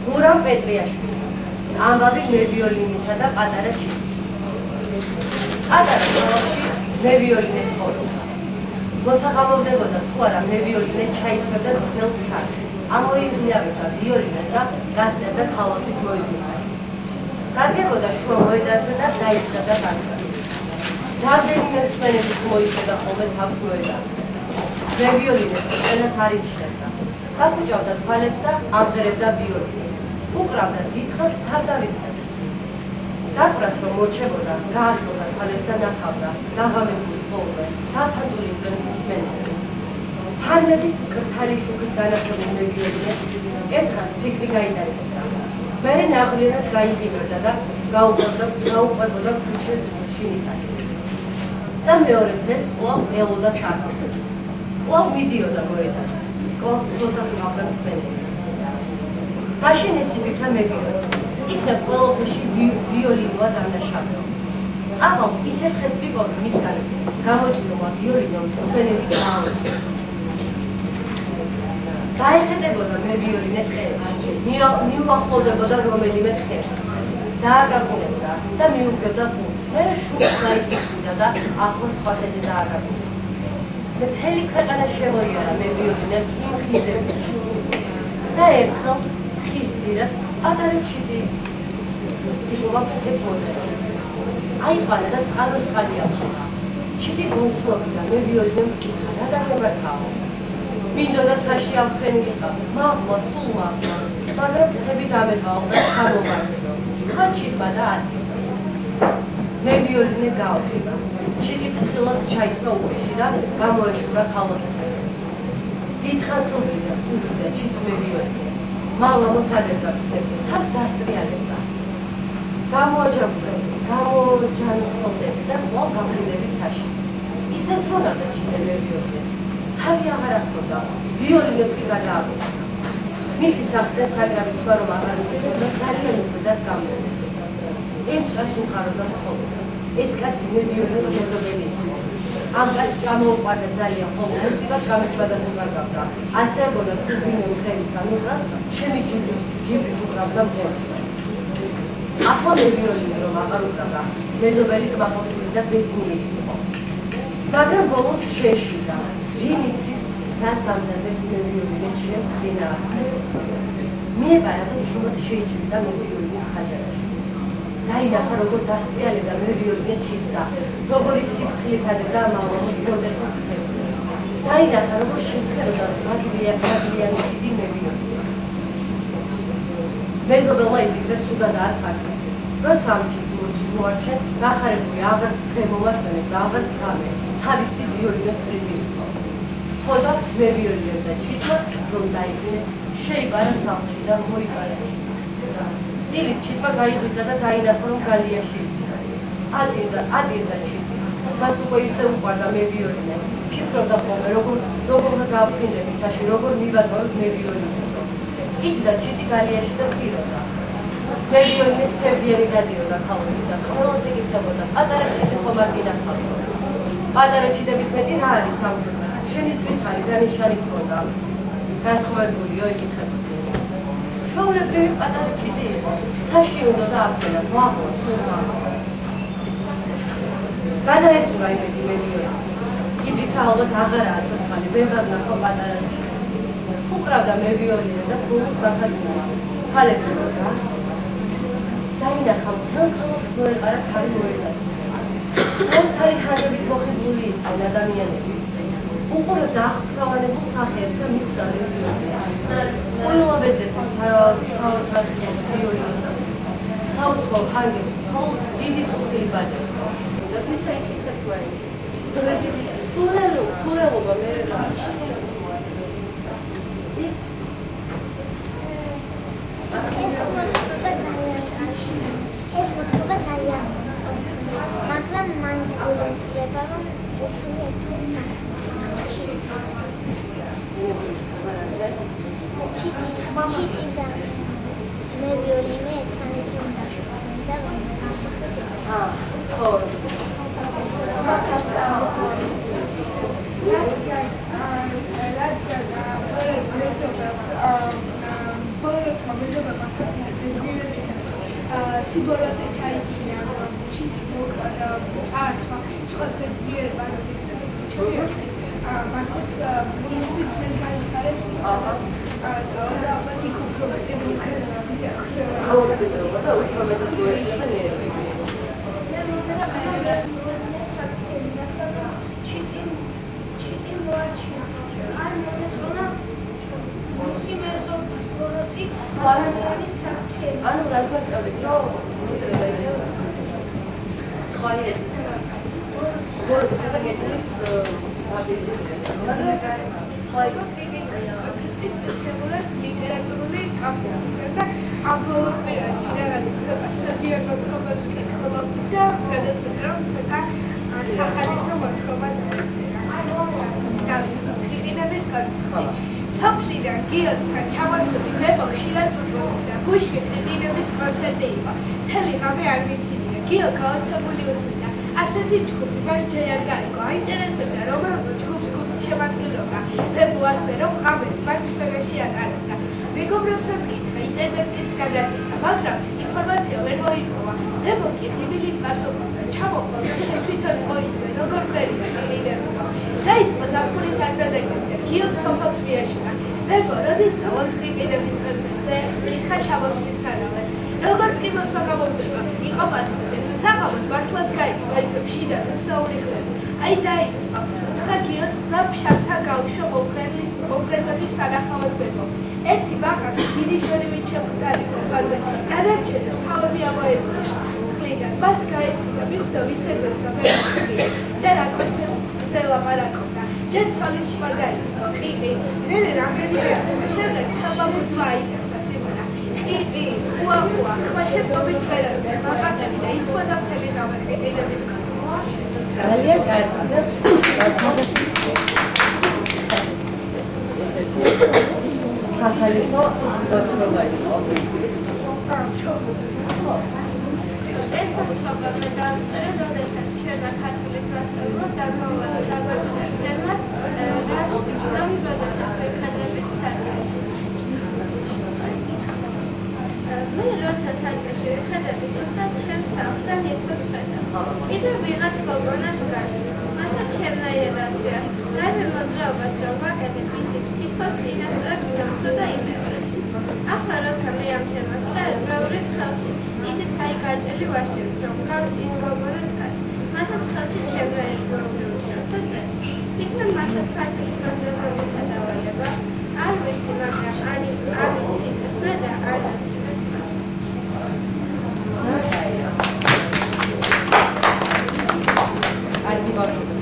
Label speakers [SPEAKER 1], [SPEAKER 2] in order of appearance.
[SPEAKER 1] გურამ პეტრიაშვილი. ამბავი მევიოლინისა და პატარა ჩიტის. პატარა ქალაქში მევიოლინეს ყოლოდა. მოსაღამოვდებოდა თუ არა მევიოლინე ჩაიცმევდა ძველ ქარს. ამოიღიავებდა ვიოლინეს და გასცემდა ქალაქის მოედნისაკენ. გარგებოდა შუა მოედანზე და დაიწყებდა დაკვრას. რამდენიმე მსმენელი მოიცოდა ხოლმე თავს მოედანზე. მევიოლინე ყველას არ იმჩნევდა. გახუჭავდა თვალებს და ამღერებდა ვიოლინოს. უკრავდა დიდხანს თავდავიწყებდა. დაკვრას რომ მორჩებოდა, გააშლოდა თვალებს და ნახავდა დაღამებული ხოლმე დაფანტული მსმენელები. ჰარმების მკრთალი შუქით განათებული მევიოლინე ერთხანს ფიქრი გაიტაცებდა. მერე ნაღვლიერად გაიყიდოდა და გაუყვებოდა ქუჩებს შინისაკენ. და მეორე დღეს კვლავ ელოდა სარკმელს. კვლავ მიდიოდა მოედანზე. კვლავ ცოტა ჰყავდა მსმენელი. მაშინ იფიქრა მევიოლინე. იქნებ ყველაფერში ვიოლინოა დამნაშავე. წავალ ისეთ ხეს ვიპოვე მისგან გამოჭრომა ვიოლინო მსმენელი გააუწყო. დაეხედებოდა მევიოლინე ტყეებში, მიუახლოვდებოდა რომელიმე ხეს. დააგაგულებდა და მიუგებდა ფულს. მერე შუქს გაიფიქრდა და ახლა სხვა ხეზე დააგაგულებდა. მთელი ქვეყანა შემოიარა მევიოლინეს იმ ხიზებში. და ერთხელ ხის ძირას პატარა ჩიტი ებოდა. აიყვანა და წყალოსყალი აღშოხა. ჩიტი გულსმობიდა, მევიოლინემ მკითხა, რა დამემართავო. მინდოდა ცაში ამფრენილიყო, მაღლა, სულ მაღლა, მაგრამ თები დამებაო და ჩამოვარდო. ხარ ჩიტმა და აწირა. მევიოლინე გაუწია. ჩიტი ფრთხილად ჩაისვა უბეში და გამოეშურა ქალაქისაკენ. დიდხანს უბიდა ჩიტს მევიოლინე. მაღლა მოსადებდა ფრთებს, თავს დასტრიალებდა. გამოჯანმრთელდები და კვლავ გამრიდები ცაში. ისე სროლოდა ჩიტზე მევიოლინე. თავი აღარ ასწორდა, ვიოლინოს კი გადააბეჭდა. მისი სახე საგრავის სხვა რომ აღარ მისცემდა, ძალიან უხვედად გამოდის. ერთას უხაროდა მხოლოდ. ეს კაცი მევიოლინეს მეზობელი იყო. ამ კაცს ჩამოუყვარდა ძალიან ხოლმე მუსიკა გამისვადას უკარგავდა. ასე ეგონა თუ ვინმე მღერის ან უკრავს, ჩემი ჯიბრის უკრავდა მღერის. ახლა მევიოლინე რომ აღარ უკრავდა, მეზობელი კმაყოფილი და ბედნიერი იყო. მაგრამ ბოლოს შეეშინდა. ვინ იცის რა სამზადებს მევიოლინე ჩემს წინააღმდეგ. მიეპარა და ჩუმად შეიჭრიდა მევიოლინეს ხაჯარაში. დაინახა როგორ დასტრიალებდა მევიოლინე ჩიტს და როგორი სიფრთხილით ადებდა მამამოს მოწერილ ფრთებს. დაინახა როგორ შესხეროდა მაგლიანი ხიდი მევიოლინეს. მეზობელმა იფიქრებს უდადაა საქმე. როცა ამ ჩიტს მოარჩენს, გახარებული აღარც დღე მომასვენებს და აღარც ღამე თავისი ვიოლინოს წრიდი იყო. ხოდა მევიოლინემ და ჩიტმა რომ დაიძინეს, შეიპარა სახლში და მოიპარა ჩიტს. დილით ჩიტმა გაიღვიძა და გაინახა რომ გალიაში იჭრა. ატირდა ჩიტი. მას უკვე ისე უყვარდა მევიოლინე. ფიქრობდა ხოლმე როგორ გავფრინდები ცაში, როგორ მივატოვებ მევიოლინეს. იჯდა ჩიტი გალიაში და ფიქრობდა. მევიოლინე სევდიანი გადიოდა ქალაქში და ყველას ეკითხებოდა, პატარა ჩიტი ხომ არ გინახავდა? პატარა ჩიტების მეტი რა არის ამ შენის მითხარი დანიშანი ჰქონდა. გასხვავებულიო ეკითხებოდა. ჩვეულებრივი პატარა ჩიტი იყო. ცაში უნდა და აფრენა, მაღლა, სულ მაღლა. გადაეცურა იმედი მევიოლინეს. იფიქრა ალბათ აღარაა ცოცხალი, ვეღარ ნახო პატარა ჩიტს. უკრავდა მევიოლინე და ბოლოს გახაცულა. თვალები რა? დაინახა მთელ ქალაქს მოეყარა თავი მოედანზე. საოცარი ჰარებით მოხიბლული იყვნენ ადამიანები. უყურებდა აღფრთოვანებულ სახეებს და მიხვდა მევიოლინეს. ყველა ეძებდა საოცარ ვიოლინოსათვის. საუცხოო ხანგებს მხოლოდ დიდი წვრილი ბაძებს. და ისა იკითხებდა ის. სურელობა მე ეს მოთხრობა ძალიან მაგრამ მაინც გულისხმობა რომ ესენი ერთმანეთთან ჩიტი და მევიოლინე ერთმანეთთან და ხო
[SPEAKER 2] სიბოროტე ჩაიძინა ჩიტი მოკლა ჭარხა სხვადასხვა ძლიერ ბანაკებს ჩოიოხე მასაც ისიც მე გაიხარებს და ალბათ იქ უფრო მეტი მოხერხება
[SPEAKER 1] აუცილებლობა და უფრო მეტად მოეშება ნერვები
[SPEAKER 2] ჩიტი მოაჩინა არ მომეწონა მისი მეზობის ბოროტი არის საქციელი
[SPEAKER 1] ანუ რას გვასწავლის რომ მისრება ისე ხვალე ბოროტი საფრანგეთის
[SPEAKER 2] სპეციალურად ლიტერატურული კამპუსი და ამ ბოლო კვირაში რაღაც ცოტა სადიაგნოზო კითხულობდი და გადაწყვეტე რომ ცოტა სახალისო მოთხრობა დავიწყოთ. სოფლიდან გიოსთან ჩამოსული ბებო ხშირად წუწუნდა. გუშინ ყირინების კონცერტი იყო. მთელი ღამე არ ვიცინია. გიო გაოცებული უსმენდა. ასეთი ჯგუფი მას ჯერ არ გაიგო. აინტერესებდა რომელ ჯგუფს შემადგენლობა. ბებო ასე რომ ღამეს მათ სფეროში ატარებდა. მეგობრებსაც კითხა ინტერნეტის გადაცემა, მაგრამ ინფორმაცია ვერ მოიპოვა. ბებო კი ღიმილით პასუხობდა. ჩამოყვა და თვითონ მოისმე როგორ წერია ყირინებსა. დაიწყო ზაფხულის არდადეგები. გიო სოფელს მიაშურა. ბებო, როდის წავალ ყირინების კერძზე? მითხა ჩამოსვლისთანავე. როგორც კი მოსვლა გამოდება, იყო პასუხი. საღამოს მართლაც გაიწვა იქებში და საურიხლები. აი დაიწყო. უთხრა გიოს და ფშავთან გაუშვა მომხრელების სანახავად ბებო. ერთი ბაყაყი დიდი შორივით შეხვდარიყო ხოლმე. გადარჩენებს თავები ამოეწია. წყლიდან მას გაეცინა მიხვდა ვისეძებდა ბებო და რა კონცერტზე ლაპარაკობდა. ჯერ ცოლის შვა დაიწყო. ყიყი. მერე რამდენიმე ასება შემდეგ ხალბაბუთვა აიტევდა სიმონა. ყიყი, უახუა, ხმა შეწყობით წერდა. ბაყაყები და იცვოდა მთელი ღამე ყიყილების
[SPEAKER 1] ძალიან კარგი და სახალისო მოთხრობა იყო.
[SPEAKER 2] ეს მოთხრობა მე დავწერე, როდესაც ჩვენმა ქართულის მასწავლებლად დაგვაჩვენა თემა რას ვიცნობ, როდესაც ვიხადებით სარკეში. მე როცა სარკეში ვიხადები, ზუსტად ჩემს სახლთან ერთად ვხედავ. კიდევ ვიღაც გოგონა დგას. მასაც ჩემნაირად ასვია. რაიმე მოძრაობას რომ ვაკეთებ, ისიც თითქოს წინასწარ გამოსვლა იმეორებს. ახლა როცა მე ამ თემას წერ, ბრალდეთ ხელში. ისიც აი გაჭელი ვაშლებს, რომ ხელში ის გოგონა დგას. მასაც ხელში ჩემნაირად გოგონა და წერს. იქნებ მასაც ქართული განზრახებისა დავალება. არ ვიცი, მაგრამ არის ციფრსმე და არ ვიცი.
[SPEAKER 1] Thank you.